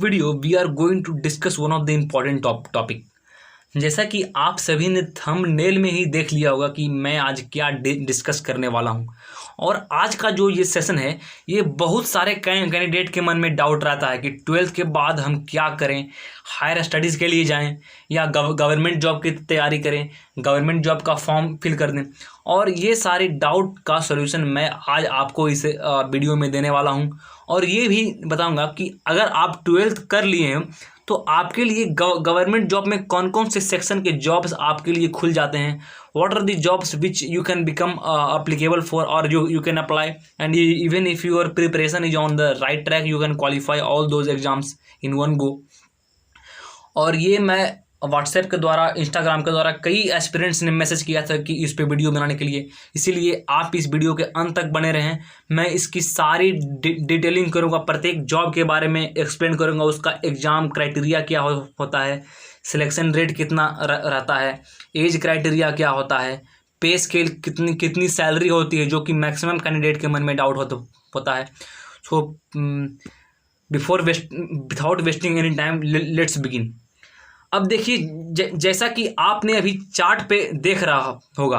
Video we are going to discuss one of the important topic. जैसा कि आप सभी ने थंबनेल में ही देख लिया होगा कि मैं आज क्या डिस्कस करने वाला हूं। और आज का जो ये सेशन है, ये बहुत सारे कैंडिडेट के मन में डाउट रहता है कि 12th के बाद हम क्या करें, हायर स्टडीज़ के लिए जाएं या गवर्नमेंट जॉब की तैयारी करें, गवर्नमेंट जॉब का फॉर्म फिल कर दें। और ये सारे डाउट का सॉल्यूशन मैं आज आपको इस वीडियो में देने वाला हूं। और ये भी बताऊंगा कि अगर आप 12th कर लिए हैं तो आपके लिए गवर्नमेंट जॉब में कौन कौन से सेक्शन के जॉब्स आपके लिए खुल जाते हैं, what are the jobs which you can become applicable for or you can apply, and even if your preparation is on the right track you can qualify all those exams in one go। और ये मैं WhatsApp के द्वारा, Instagram के द्वारा कई aspirants ने message किया था कि इस पे वीडियो बनाने के लिए, इसीलिए आप इस वीडियो के अंत तक बने रहें। मैं इसकी सारी डिटेलिंग करूँगा, प्रत्येक जॉब के बारे में एक्सप्लेन करूँगा, उसका एग्ज़ाम क्राइटेरिया क्या होता है, सिलेक्शन रेट कितना रहता है, एज क्राइटेरिया क्या होता है, पे स्केल कितनी सैलरी होती है, जो कि मैक्सिमम कैंडिडेट के मन में डाउट होता है। So without wasting any time let's begin. अब देखिए, जैसा कि आपने अभी चार्ट पे देख रहा होगा,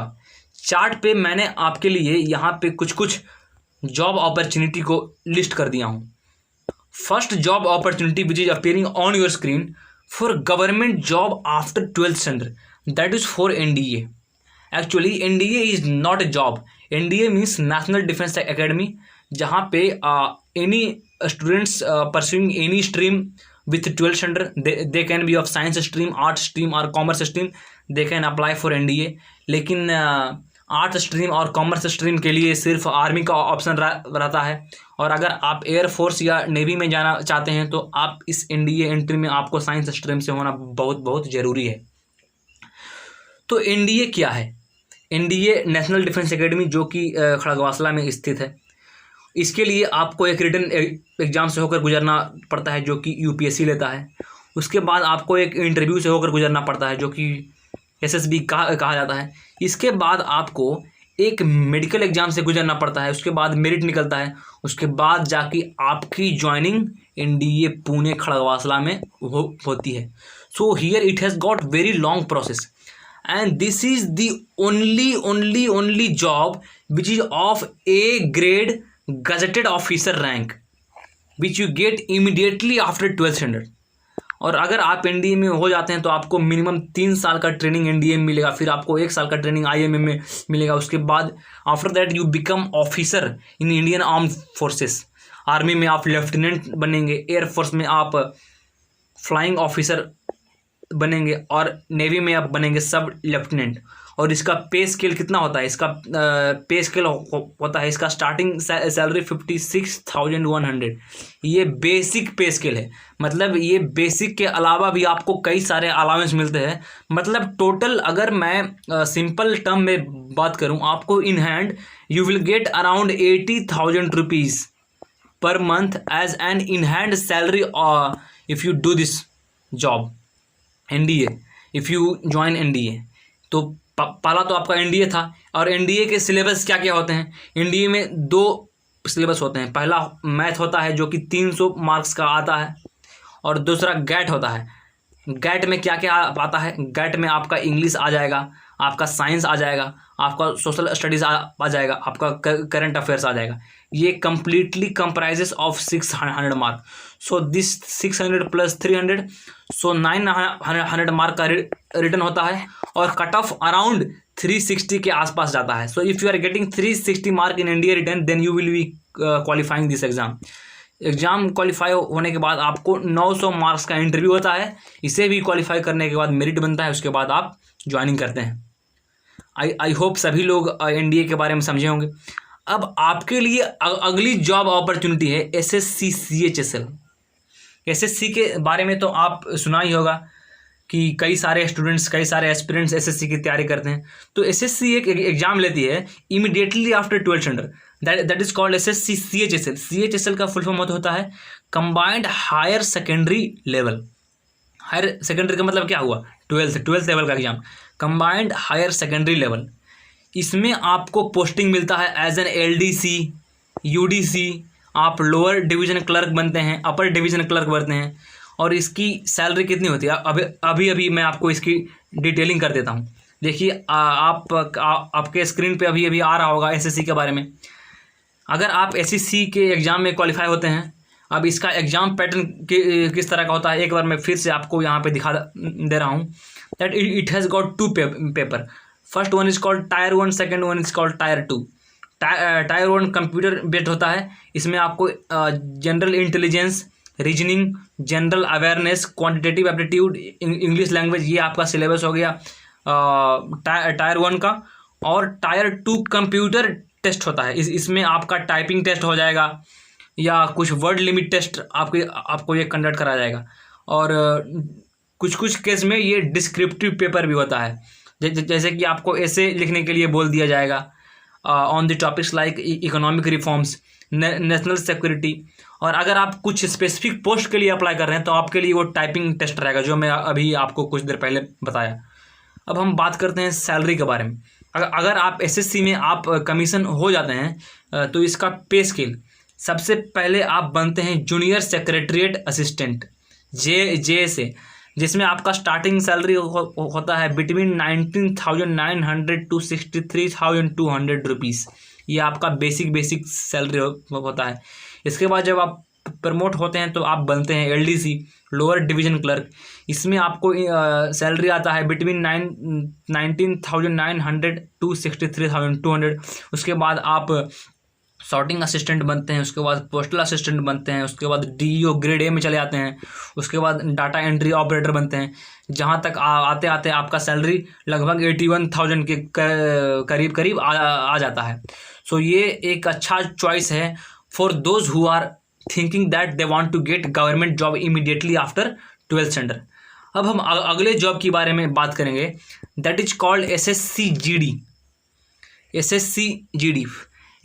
चार्ट पे मैंने आपके लिए यहाँ पे कुछ जॉब अपॉर्चुनिटी को लिस्ट कर दिया हूँ। First job opportunity which is appearing on your screen for government job after 12th standard, that is for NDA. Actually NDA is not a job, NDA means national defence academy, जहाँ पे any students pursuing any stream with 12th standard they can be of science stream, art stream or commerce stream, they can apply for NDA। लेकिन art stream और commerce stream के लिए सिर्फ army का option रहता है। और अगर आप एयरफोर्स या नेवी में जाना चाहते हैं तो आप इस NDA एंट्री में आपको साइंस स्ट्रीम से होना बहुत ज़रूरी है। तो NDA क्या है? NDA नेशनल डिफेंस एकेडमी, जो कि खड़गवासला में स्थित है। इसके लिए आपको एक रिटन एग्ज़ाम से होकर गुजरना पड़ता है, जो कि UPSC लेता है। उसके बाद आपको एक इंटरव्यू से होकर गुजरना पड़ता है, जो कि SSB कहा जाता है। इसके बाद आपको एक मेडिकल एग्ज़ाम से गुजरना पड़ता है, उसके बाद मेरिट निकलता है, उसके बाद जाके आपकी ज्वाइनिंग NDA पुणे खड़गवासला में होती है। So here it has got very long process and this is the only job which is of A grade gazetted officer rank which you get immediately after 12th standard। और अगर आप NDA में हो जाते हैं तो आपको मिनिमम 3 साल का ट्रेनिंग NDA में मिलेगा, फिर आपको 1 साल का ट्रेनिंग IMA में मिलेगा। उसके बाद after that you become officer in Indian arm forces. Army में आप लेफ्टिनेंट बनेंगे, एयरफोर्स में आप फ्लाइंग ऑफिसर बनेंगे और नेवी में आप बनेंगे सब लेफ्टिनेंट। और इसका पे स्केल कितना होता है? इसका पे स्केल होता है, इसका स्टार्टिंग सैलरी 56,100। ये बेसिक पे स्केल है, मतलब ये बेसिक के अलावा भी आपको कई सारे अलाउंस मिलते हैं। मतलब टोटल अगर मैं सिंपल टर्म में बात करूं, आपको in hand you will get around 80,000 rupees per month as an in hand salary if you do this job NDA, if you join NDA। तो पहला तो आपका NDA था। और NDA के सिलेबस क्या क्या होते हैं? NDA में 2 सिलेबस होते हैं। पहला मैथ होता है, जो कि 300 मार्क्स का आता है, और दूसरा गैट होता है। गैट में क्या क्या आता है? गैट में आपका इंग्लिश आ जाएगा, आपका साइंस आ जाएगा, आपका सोशल स्टडीज़ आ जाएगा, आपका करंट अफेयर्स आ जाएगा। ये completely comprises of 600 mark. So this 600 plus 300, so 900 mark का रिटर्न होता है, और कट ऑफ अराउंड 360 के आसपास जाता है। So if you are getting 360 mark in NDA written then you will be qualifying this exam qualify होने के बाद आपको 900 मार्क्स का इंटरव्यू होता है। इसे भी क्वालिफाई करने के बाद मेरिट बनता है, उसके बाद आप ज्वाइनिंग करते हैं। आई होप सभी लोग NDA के बारे में समझे होंगे। अब आपके लिए अगली जॉब अपॉर्चुनिटी है SSC CHSL। SSC के बारे में तो आप सुना ही होगा कि कई सारे स्टूडेंट्स, कई सारे एस्पिरेंट्स SSC की तैयारी करते हैं। तो SSC एक एग्ज़ाम लेती है immediately after 12th standard, that is called SSC CHSL। CHSL का फुल फॉर्म होता है combined higher secondary level. Higher secondary का मतलब क्या हुआ? 12th लेवल का exam, combined higher secondary level. इसमें आपको पोस्टिंग मिलता है एज एन LDC, UDC आप लोअर डिवीज़न क्लर्क बनते हैं, अपर डिवीज़न क्लर्क बनते हैं, और इसकी सैलरी कितनी होती है अभी मैं आपको इसकी डिटेलिंग कर देता हूँ। देखिए आपके स्क्रीन पे अभी आ रहा होगा एसएससी के बारे में। अगर आप एसएससी के एग्ज़ाम में क्वालिफाई होते हैं, अब इसका एग्ज़ाम पैटर्न किस तरह का होता है एक बार मैं फिर से आपको यहाँ पे दिखा दे रहा हूँ। That it has got 2 paper. First one is called tyre 1, second one is called tyre 2। Tyre 1 computer based होता है। इसमें आपको general intelligence, reasoning, general awareness, quantitative aptitude, English language, ये आपका सिलेबस हो गया टायर 1 का। और टायर 2 कंप्यूटर टेस्ट होता है। इसमें आपका टाइपिंग टेस्ट हो जाएगा या कुछ वर्ड लिमिट टेस्ट आपको ये कंडक्ट करा जाएगा। और कुछ केस में ये डिस्क्रिप्टिव पेपर भी होता है, जैसे कि आपको ऐसे लिखने के लिए बोल दिया जाएगा on the topics like economic reforms, national security. और अगर आप कुछ स्पेसिफिक पोस्ट के लिए अप्लाई कर रहे हैं तो आपके लिए वो टाइपिंग टेस्ट रहेगा, जो मैं अभी आपको कुछ देर पहले बताया। अब हम बात करते हैं सैलरी के बारे में। अगर आप एसएससी में आप कमीशन हो जाते हैं तो इसका पे स्केल, सबसे पहले आप बनते हैं जूनियर सेक्रेटरीट असिस्टेंट जे से, जिसमें आपका स्टार्टिंग सैलरी होता है बिटवीन 19,900 टू 63,200 रुपीज़। ये आपका बेसिक सैलरी होता है। इसके बाद जब आप प्रमोट होते हैं तो आप बनते हैं एलडीसी, लोअर डिवीज़न क्लर्क। इसमें आपको सैलरी आता है बिटवीन 19,900 टू 63,200। उसके बाद आप सॉर्टिंग असिस्टेंट बनते हैं, उसके बाद पोस्टल असिस्टेंट बनते हैं, उसके बाद डीईओ ग्रेड ए में चले जाते हैं, उसके बाद डाटा एंट्री ऑपरेटर बनते हैं, जहां तक आते आते आपका सैलरी लगभग 81,000 के करीब आ जाता है। सो ये एक अच्छा चॉइस है for those who are thinking that they want to get government job immediately after 12th standard. अब हम अगले जॉब के बारे में बात करेंगे, that is called SSC GD.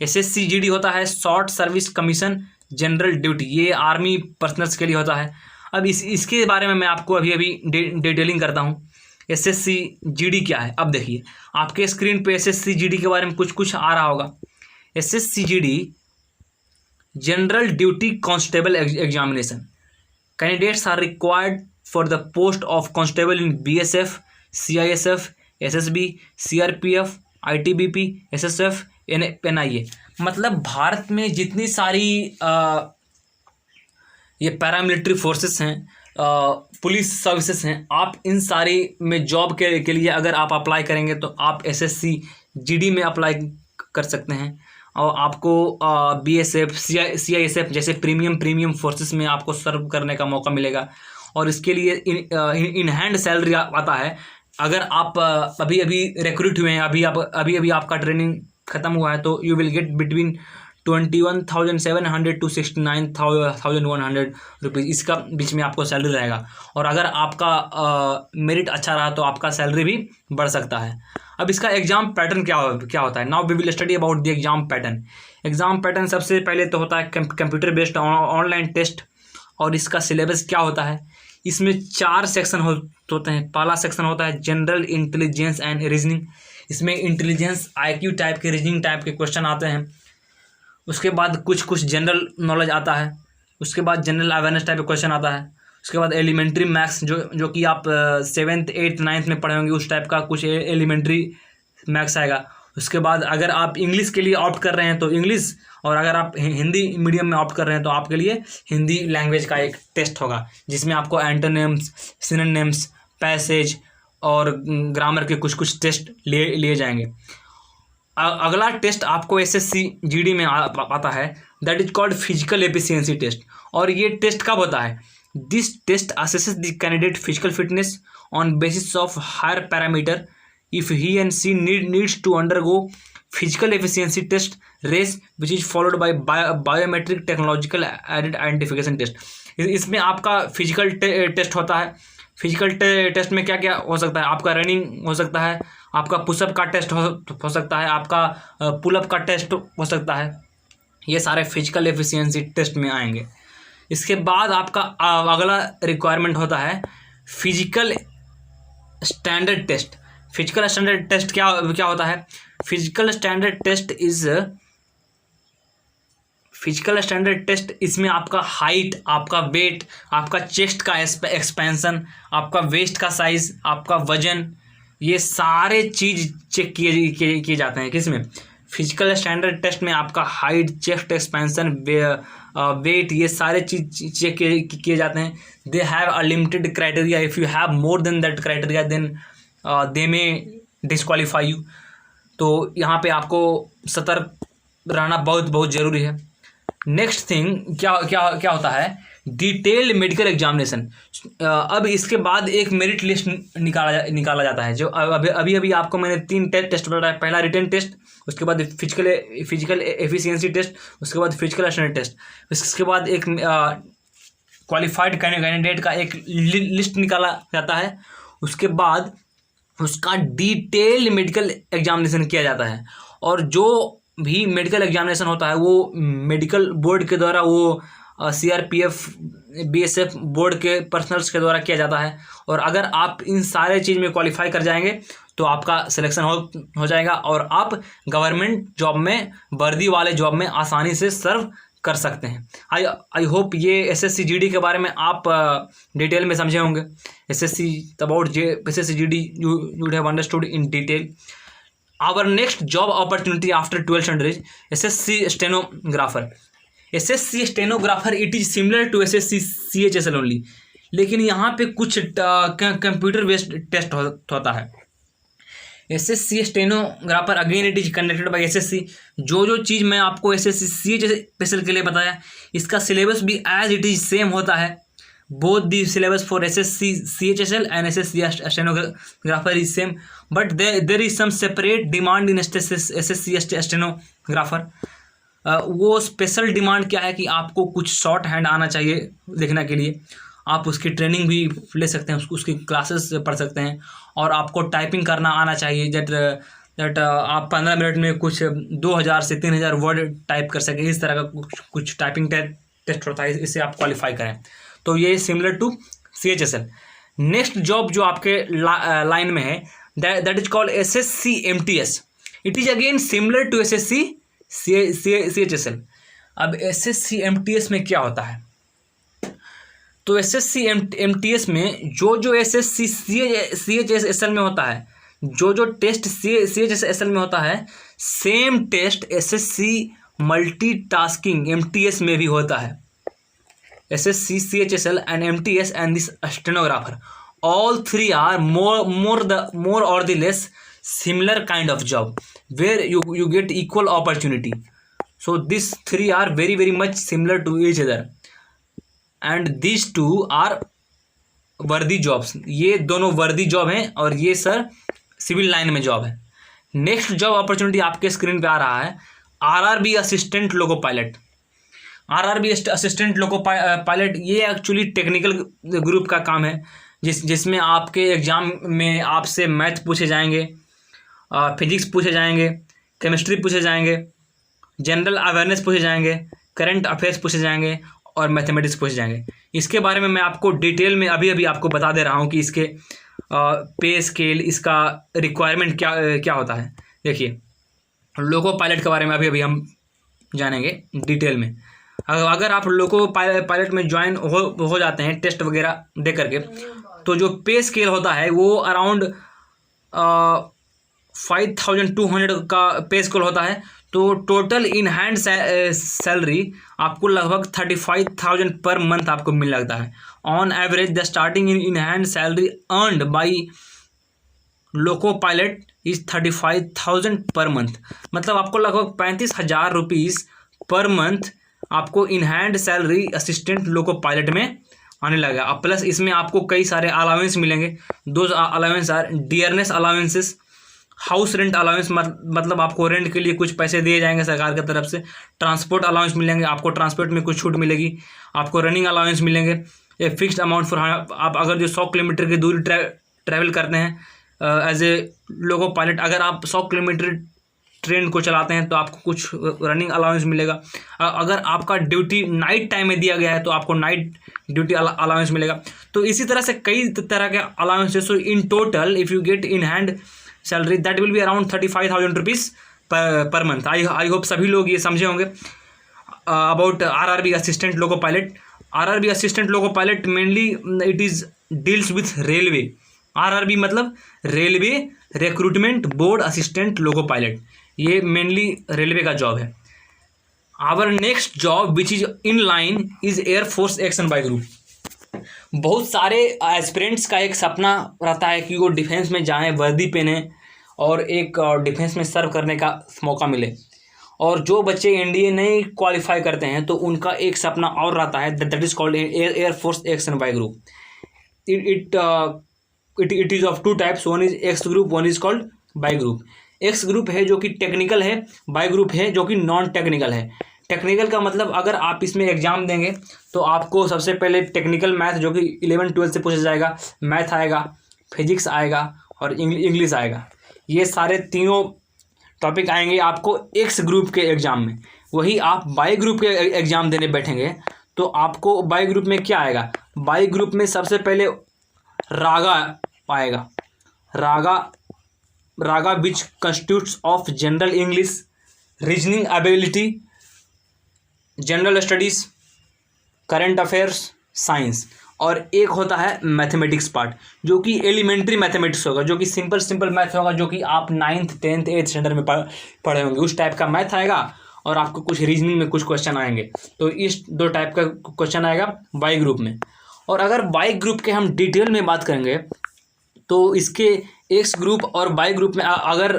SSC GD होता है short service commission general duty. ये आर्मी पर्सनल्स के लिए होता है। अब इसके बारे में मैं आपको अभी डिटेलिंग करता हूँ। एसएससी-जीडी क्या है, अब देखिए आपके स्क्रीन पे एसएससी-जीडी के बारे में कुछ आ रहा होगा। SSC GD general duty constable examination. Candidates are required for the post of constable in BSF, CISF, SSB, CRPF, ITBP, SSF, NIA. मतलब भारत में जितनी सारी ये पैरामिलिट्री फोर्सेस हैं, पुलिस सर्विसेज हैं, आप इन सारी में जॉब के लिए अगर आप अप्लाई करेंगे तो आप एसएससी-जीडी में अप्लाई कर सकते हैं। और आपको बीएसएफ, सीआईएसएफ जैसे प्रीमियम फोर्सेस में आपको सर्व करने का मौका मिलेगा। और इसके लिए इन हैंड सैलरी आता है। अगर आप अभी रिक्रूट हुए हैं, अभी आपका ट्रेनिंग ख़त्म हुआ है, तो you will get between 21,700 to 69,100 rupees. इसका बीच में आपको सैलरी रहेगा। और अगर आपका मेरिट अच्छा रहा तो आपका सैलरी भी बढ़ सकता है। अब इसका एग्ज़ाम पैटर्न क्या होता है। Now we will study about the exam pattern. Exam pattern सबसे पहले तो होता है कंप्यूटर बेस्ड ऑनलाइन टेस्ट। और इसका सिलेबस क्या होता है, इसमें 4 सेक्शन होते हैं। पहला सेक्शन होता है जनरल इंटेलिजेंस एंड रीजनिंग। इसमें इंटेलिजेंस आईक्यू टाइप के, रीजनिंग टाइप के क्वेश्चन आते हैं। उसके बाद कुछ जनरल नॉलेज आता है। उसके बाद जनरल अवेयरनेस टाइप का क्वेश्चन आता है। उसके बाद एलिमेंट्री मैथ्स जो कि आप 7th 8th 9th में पढ़े होंगे, उस टाइप का कुछ एलिमेंट्री मैथ्स आएगा। उसके बाद अगर आप इंग्लिश के लिए ऑप्ट कर रहे हैं तो इंग्लिश, और अगर आप हिंदी मीडियम में ऑप्ट कर रहे हैं तो आपके लिए हिंदी लैंग्वेज का एक टेस्ट होगा, जिसमें आपको एंटोनिम्स, सिनोनिम्स, पैसेज और ग्रामर के कुछ टेस्ट लिए जाएंगे। अगला टेस्ट आपको एसएससी-जीडी में आता है, that is called physical efficiency test. और ये टेस्ट कब होता है, this test assesses the candidate physical fitness on basis of higher parameter if he and she needs to undergo physical efficiency test race which is followed by biometric technological identification test। इसमें आपका physical test होता है। Physical test में क्या क्या हो सकता है, आपका रनिंग हो सकता है, आपका पुशअप का टेस्ट हो सकता है, आपका पुलअप का टेस्ट हो सकता है। ये सारे फिजिकल एफिशिएंसी टेस्ट में आएंगे। इसके बाद आपका अगला रिक्वायरमेंट होता है physical standard test. Physical standard test क्या होता है, physical standard test is physical standard test, इसमें आपका हाइट, आपका वेट, आपका चेस्ट का एक्सपेंशन, आपका वेस्ट का साइज़, आपका वजन, ये सारे चीज़ चेक किए जाते हैं। किसमें? फिजिकल स्टैंडर्ड टेस्ट में आपका हाइट, चेस्ट एक्सपेंशन, वेट, ये सारे चीज चेक किए जाते हैं। They have a limited criteria, if you have more than that criteria then they may disqualify you. तो यहाँ पे आपको सतर्क रहना बहुत बहुत ज़रूरी है। नेक्स्ट थिंग क्या क्या क्या होता है? Detailed medical examination. अब इसके बाद एक मेरिट लिस्ट निकाला जाता है, जो अभी आपको मैंने 3 टेस्ट बताया। पहला रिटन टेस्ट, उसके बाद फिजिकल एफिशिएंसी टेस्ट, उसके बाद फिजिकल स्टैंडर्ड टेस्ट, उसके बाद एक क्वालिफाइड कैंडिडेट का एक लिस्ट निकाला जाता है। उसके बाद उसका डिटेल्ड मेडिकल एग्जामिनेशन किया जाता है, और जो भी मेडिकल एग्जामिनेशन होता है वो मेडिकल बोर्ड के द्वारा, वो CRPF BSF बोर्ड के पर्सनल्स के द्वारा किया जाता है। और अगर आप इन सारे चीज़ में क्वालिफाई कर जाएंगे तो आपका सिलेक्शन हो जाएगा, और आप गवर्नमेंट जॉब में, वर्दी वाले जॉब में आसानी से सर्व कर सकते हैं। आई होप ये SSC GD के बारे में आप डिटेल में समझे होंगे। About SSC GD you would have understood in detail. Our next job opportunity after 12th standard is SSC stenographer. SSC stenographer, it is similar to SSC CHSL only, लेकिन यहाँ पे कुछ कंप्यूटर बेस्ड टेस्ट होता है। SSC stenographer again it is conducted by SSC। जो चीज़ मैं आपको SSC CHSL के लिए बताया, इसका सिलेबस भी एज इट इज सेम होता है। Both the syllabus for SSC CHSL and SSC stenographer is same, but there is some separate demand in SSC stenographer. वो स्पेशल डिमांड क्या है कि आपको कुछ शॉर्ट हैंड आना चाहिए लिखने के लिए। आप उसकी ट्रेनिंग भी ले सकते हैं, उसकी क्लासेस पढ़ सकते हैं, और आपको टाइपिंग करना आना चाहिए। दैट आप 15 मिनट में कुछ 2000 से 3000 वर्ड टाइप कर सकें। इस तरह का कुछ टाइपिंग टेस्ट होता है, इससे आप क्वालिफाई करें। तो ये similar to CHSL। Next job जो आपके लाइन में है, that is called SSC MTS। It is again similar to SSC CHSL। अब SSC MTS में क्या होता है? तो SSC MTS में जो SSC CHSL में होता है, जो टेस्ट CHSL में होता है, same test SSC multitasking MTS में भी होता है। SSC CHSL and MTS and this stenographer, all three are more or the less similar kind of job where you get equal opportunity. So these three are very much similar to each other, and these two are वर्दी jobs. ये दोनों वर्दी job हैं, और ये sir civil line में job है। Next job opportunity आपके स्क्रीन पे आ रहा है, RRB assistant loco pilot. RRB assistant loco pilot, ये एक्चुअली टेक्निकल ग्रुप का काम है, जिसमें आपके एग्जाम में आपसे मैथ पूछे जाएंगे, फिजिक्स पूछे जाएंगे, केमिस्ट्री पूछे जाएंगे, जनरल अवेयरनेस पूछे जाएंगे, करंट अफेयर्स पूछे जाएंगे, और मैथमेटिक्स पूछे जाएंगे। इसके बारे में मैं आपको डिटेल में अभी आपको बता दे रहा हूँ कि इसके पे स्केल, इसका रिक्वायरमेंट क्या होता है। देखिए, लोको पायलट के बारे में अभी हम जानेंगे डिटेल में। अगर आप लोको पायलट में ज्वाइन हो जाते हैं टेस्ट वगैरह दे करके, तो जो पे स्केल होता है वो अराउंड 5200 का पे स्केल होता है। तो टोटल इन हैंड सैलरी आपको लगभग 35,000 पर मंथ आपको मिल लगता है। On average the starting in hand salary earned by loco pilot is 35,000 per month. मतलब आपको लगभग 35,000 रुपीज़ पर मंथ आपको in hand salary assistant loco pilot में आने लगा। अब प्लस इसमें आपको कई सारे अलाउंस मिलेंगे। Those allowance are dearness allowances, house rent allowance, मतलब आपको रेंट के लिए कुछ पैसे दिए जाएंगे सरकार की तरफ से। ट्रांसपोर्ट अलाउंस मिलेंगे, आपको ट्रांसपोर्ट में कुछ छूट मिलेगी। आपको रनिंग अलाउंस मिलेंगे, ए फिक्स्ड अमाउंट फॉर, आप अगर जो 100 किलोमीटर की दूरी ट्रैवल करते हैं एज ए लोको पायलट, अगर आप 100 किलोमीटर ट्रेन को चलाते हैं तो आपको कुछ रनिंग अलाउंस मिलेगा। अगर आपका ड्यूटी नाइट टाइम में दिया गया है तो आपको नाइट ड्यूटी अलाउंस मिलेगा। तो इसी तरह से कई तरह के allowances. So in total if you get in hand salary that will be around 35,000 rupees per month. I hope सभी लोग ये समझे होंगे। about RRB assistant loco pilot. RRB assistant loco pilot mainly it is deals with railway. RRB मतलब railway recruitment board assistant loco pilot, ये mainly railway का job है. Our next job which is in line is air force X and Y group. बहुत सारे aspirants का एक सपना रहता है कि वो डिफेंस में जाएं, वर्दी पहने और एक डिफेंस में सर्व करने का मौका मिले. और जो बच्चे एनडीए नहीं क्वालिफाई करते हैं तो उनका एक सपना और रहता है, that is called air force X and Y group. It is of two types, one is x group, one is called by group. X group है जो कि टेक्निकल है, बाय ग्रुप है जो कि नॉन टेक्निकल है. टेक्निकल का मतलब अगर आप इसमें एग्जाम देंगे तो आपको सबसे पहले टेक्निकल मैथ जो कि 11-12 से पूछा जाएगा, मैथ आएगा, फिजिक्स आएगा और इंग्लिश आएगा. ये सारे तीनों टॉपिक आएंगे आपको एक्स ग्रुप के एग्ज़ाम में. वही आप बाय ग्रुप के एग्ज़ाम देने बैठेंगे तो आपको बाय ग्रुप में क्या आएगा? बाय ग्रुप में सबसे पहले रागा आएगा. रागा which constitutes of general English, reasoning ability, general studies, current affairs, science. और एक होता है मैथमेटिक्स पार्ट जो कि एलिमेंट्री मैथमेटिक्स होगा, जो कि सिंपल मैथ होगा, जो कि आप 9th 10th 8th स्टैंडर्ड में पढ़े होंगे. उस टाइप का मैथ आएगा और आपको कुछ रीजनिंग में कुछ क्वेश्चन आएंगे. तो इस 2 टाइप का क्वेश्चन आएगा बाय ग्रुप में. और अगर बाय ग्रुप के हम डिटेल में बात करेंगे तो इसके एक्स ग्रुप और बाय ग्रुप में अगर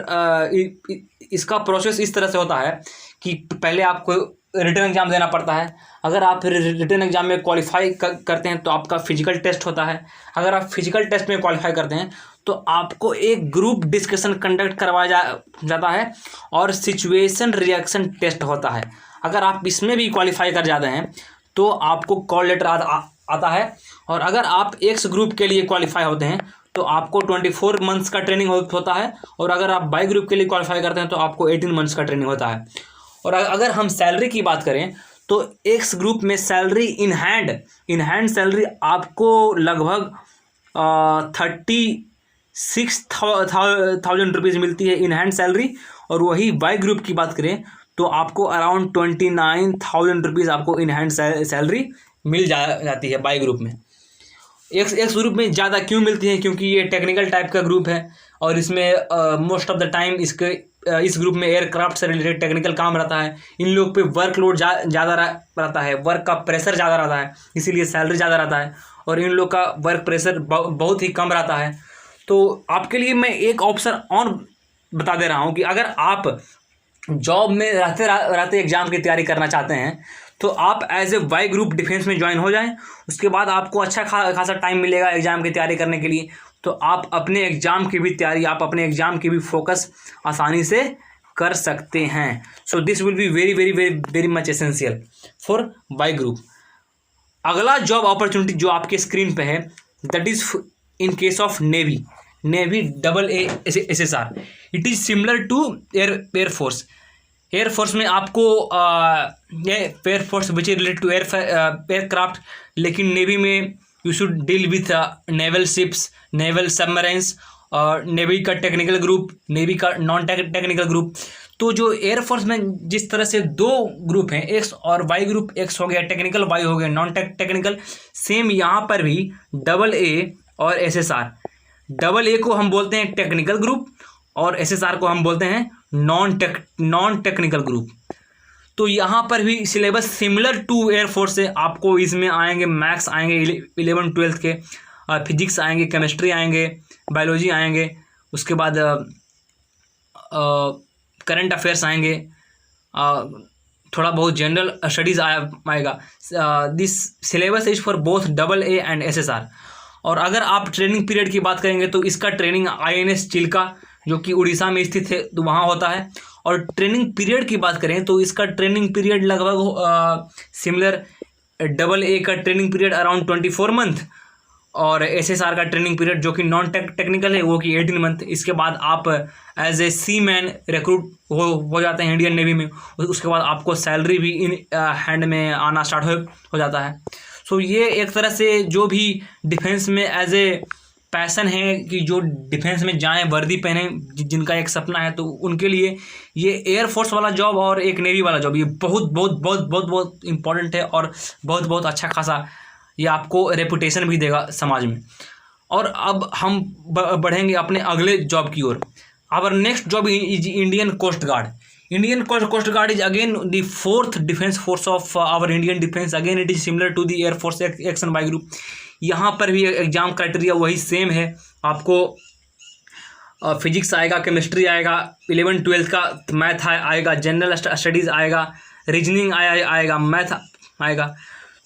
इसका प्रोसेस इस तरह से होता है कि पहले आपको रिटन एग्ज़ाम देना पड़ता है. अगर आप रिटन एग्ज़ाम में क्वालिफाई करते हैं तो आपका फिजिकल टेस्ट होता है. अगर आप फिजिकल टेस्ट में क्वालिफाई करते हैं तो आपको एक ग्रुप डिस्कशन कंडक्ट करवाया जाता है और सिचुएशन रिएक्शन टेस्ट होता है. अगर आप इसमें भी क्वालिफाई कर जाते हैं तो आपको कॉल लेटर आता है. और अगर आप एक्स ग्रुप के लिए क्वालिफाई होते हैं तो आपको 24 मंथ्स का ट्रेनिंग होता है. और अगर आप बाय ग्रुप के लिए क्वालिफाई करते हैं तो आपको 18 मंथ्स का ट्रेनिंग होता है. और अगर हम सैलरी की बात करें तो एक्स ग्रुप में सैलरी इन हैंड सैलरी आपको लगभग 36,000 रुपीज़ मिलती है इन हैंड सैलरी. और वही बाय ग्रुप की बात करें तो आपको अराउंड 29,000 रुपीज़ आपको इन हैंड सैलरी मिल जाती है बाय ग्रुप में. एक्स ग्रुप में ज़्यादा क्यों मिलती है? क्योंकि ये टेक्निकल टाइप का ग्रुप है और इसमें मोस्ट ऑफ द टाइम इस ग्रुप में एयरक्राफ्ट से रिलेटेड टेक्निकल काम रहता है. इन लोग पे वर्कलोड ज़्यादा रहता है, वर्क का प्रेशर ज़्यादा रहता है, इसीलिए सैलरी ज़्यादा रहता है. और इन लोग का वर्क प्रेशर बहुत ही कम रहता है. तो आपके लिए मैं एक ऑप्शन और बता दे रहा हूँ कि अगर आप जॉब में रहते एग्ज़ाम की तैयारी करना चाहते हैं तो आप as a Y group defence में ज्वाइन हो जाएं. उसके बाद आपको अच्छा खासा टाइम मिलेगा एग्ज़ाम की तैयारी करने के लिए. तो आप अपने एग्ज़ाम की भी तैयारी, आप अपने एग्ज़ाम की भी फोकस आसानी से कर सकते हैं. So this will be very very very very much essential for Y group. अगला जॉब अपॉर्चुनिटी जो आपके स्क्रीन पे है that is in case of navy AA SSR. It is similar to air force. Air force में आपको air force which is related to aircraft, लेकिन navy में you should deal with naval ships, naval submarines, और navy का technical group, navy का non technical group. तो जो air force में जिस तरह से 2 ग्रुप हैं, एक्स और वाई ग्रुप, एक्स हो गया टेक्निकल, वाई हो गया नॉन टेक्निकल, सेम यहाँ पर भी AA और SSR. AA को हम बोलते हैं टेक्निकल ग्रुप और SSR को हम बोलते हैं नॉन टेक्निकल ग्रुप. तो यहाँ पर भी सिलेबस सिमिलर टू एयरफोर्स है. आपको इसमें आएंगे मैथ्स आएंगे 11-12 के, फिजिक्स आएंगे, केमिस्ट्री आएंगे, बायोलॉजी आएंगे, उसके बाद करंट अफेयर्स आएंगे, थोड़ा बहुत जनरल स्टडीज़ आएगा. This syllabus is for both AA and SSR. और अगर आप ट्रेनिंग पीरियड की बात करेंगे तो इसका ट्रेनिंग INS चिल्का जो कि उड़ीसा में स्थित है तो वहाँ होता है. और ट्रेनिंग पीरियड की बात करें तो इसका ट्रेनिंग पीरियड लगभग सिमिलर AA का ट्रेनिंग पीरियड अराउंड 24 मंथ और SSR का ट्रेनिंग पीरियड जो कि नॉन टेक्निकल है वो कि 18 मंथ. इसके बाद आप as a seaman recruit हो जाते हैं इंडियन नेवी में. उसके बाद आपको सैलरी भी इन हैंड में आना स्टार्ट हो जाता है. सो ये एक तरह से जो भी डिफेंस में एज ए पैसन है कि जो डिफेंस में जाएं, वर्दी पहने, जिनका एक सपना है, तो उनके लिए ये एयरफोर्स वाला जॉब और एक नेवी वाला जॉब ये बहुत बहुत बहुत बहुत बहुत इंपॉर्टेंट है और बहुत बहुत अच्छा खासा ये आपको रेपुटेशन भी देगा समाज में। और अब हम बढ़ेंगे अपने अगले जॉब की ओर। Our next job is Indian coast guard. Indian Coast Guard is again the fourth defense force of our Indian defense. Again it is similar to the Air Force Action by Group. यहाँ पर भी exam criteria वही same है। आपको physics आएगा, chemistry आएगा, 11-12 का math आएगा, जनरल स्टडीज़ आएगा, रीजनिंग आएगा, मैथ आएगा।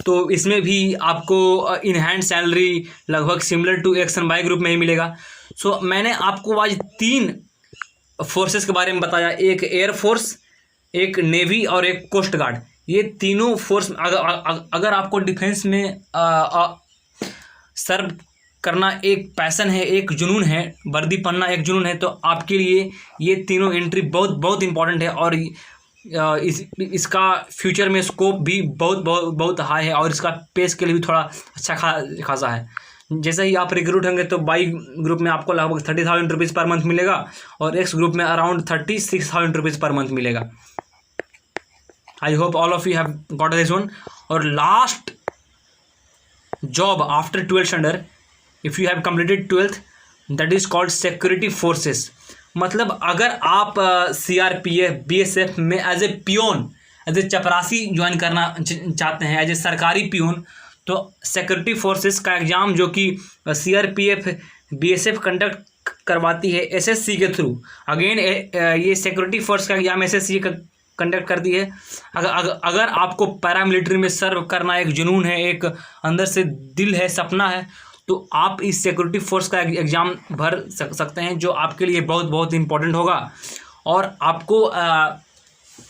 तो इसमें भी आपको इन हैंड सैलरी लगभग similar to X and Y group में ही मिलेगा। सो मैंने आपको आज 3 फोर्सेस के बारे में बताया, एक एयरफोर्स, एक नेवी और एक कोस्ट गार्ड। ये तीनों फोर्स अगर आपको डिफेंस में सर्व करना एक पैसन है, एक जुनून है, वर्दी पहनना एक जुनून है, तो आपके लिए ये तीनों एंट्री बहुत बहुत इंपॉर्टेंट है और इसका फ्यूचर में स्कोप भी बहुत बहुत बहुत हाई है और इसका पे स्केल भी थोड़ा अच्छा खासा है। जैसे ही आप रिक्रूट होंगे तो बाई ग्रुप में आपको लगभग 30,000 रुपीज़ पर मंथ मिलेगा और एक्स ग्रुप में अराउंड 36,000 रुपीज़ पर मंथ मिलेगा। I hope all of you have got this one. और last job after 12th standard, if you have completed 12th, that is called security forces. मतलब अगर आप CRPF BSF में as a peon, as a चपरासी join करना चाहते हैं, as a सरकारी पियोन, तो सिक्योरिटी फोर्सेस का एग्ज़ाम जो कि CRPF BSF कंडक्ट करवाती है SSC के थ्रू। अगेन ये सिक्योरिटी फोर्स का एग्ज़ाम SSC कंडक्ट करती है। अगर आपको पैरामिलिट्री में सर्व करना एक जुनून है, एक अंदर से दिल है, सपना है, तो आप इस सिक्योरिटी फोर्स का एग्ज़ाम भर सकते हैं, जो आपके लिए बहुत बहुत इंपॉर्टेंट होगा और आपको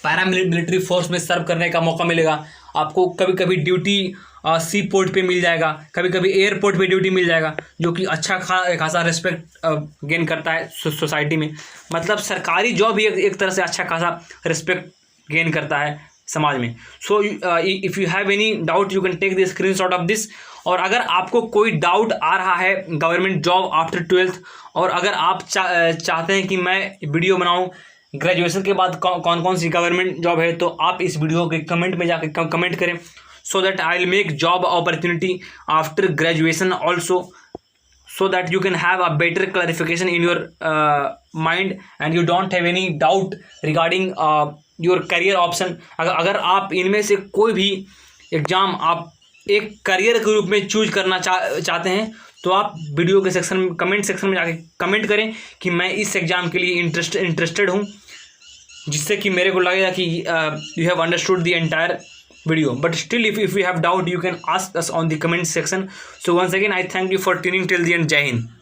पैरामिलिट्री फोर्स में सर्व करने का मौका मिलेगा। आपको कभी कभी ड्यूटी सी पोर्ट पे मिल जाएगा, कभी कभी एयरपोर्ट पे ड्यूटी मिल जाएगा, जो कि अच्छा खासा रिस्पेक्ट गेन करता है सोसाइटी में। मतलब सरकारी जॉब ही एक तरह से अच्छा खासा रिस्पेक्ट गेन करता है समाज में। So if you have any doubt you can take the screenshot of this. और अगर आपको कोई डाउट आ रहा है गवर्नमेंट जॉब आफ्टर 12th, और अगर आप चाहते हैं कि मैं वीडियो बनाऊँ ग्रेजुएशन के बाद कौन कौन सी गवर्नमेंट जॉब है, तो आप इस वीडियो के कमेंट में जाकर कमेंट करें, so that I will make job opportunity after graduation also, so that you can have a better clarification in your mind and you don't have any doubt regarding your career option। अगर आप इनमें से कोई भी exam आप एक career के रूप में चूज करना चाहते हैं, तो आप वीडियो के सेक्शन में, कमेंट सेक्शन में जाके कमेंट करें कि मैं इस एग्ज़ाम के लिए इंटरेस्टेड हूँ, जिससे कि मेरे को लगेगा कि you have understood the entire video. But still if you have doubt you can ask us on the comment section. So once again I thank you for tuning till the end. Jai Hind.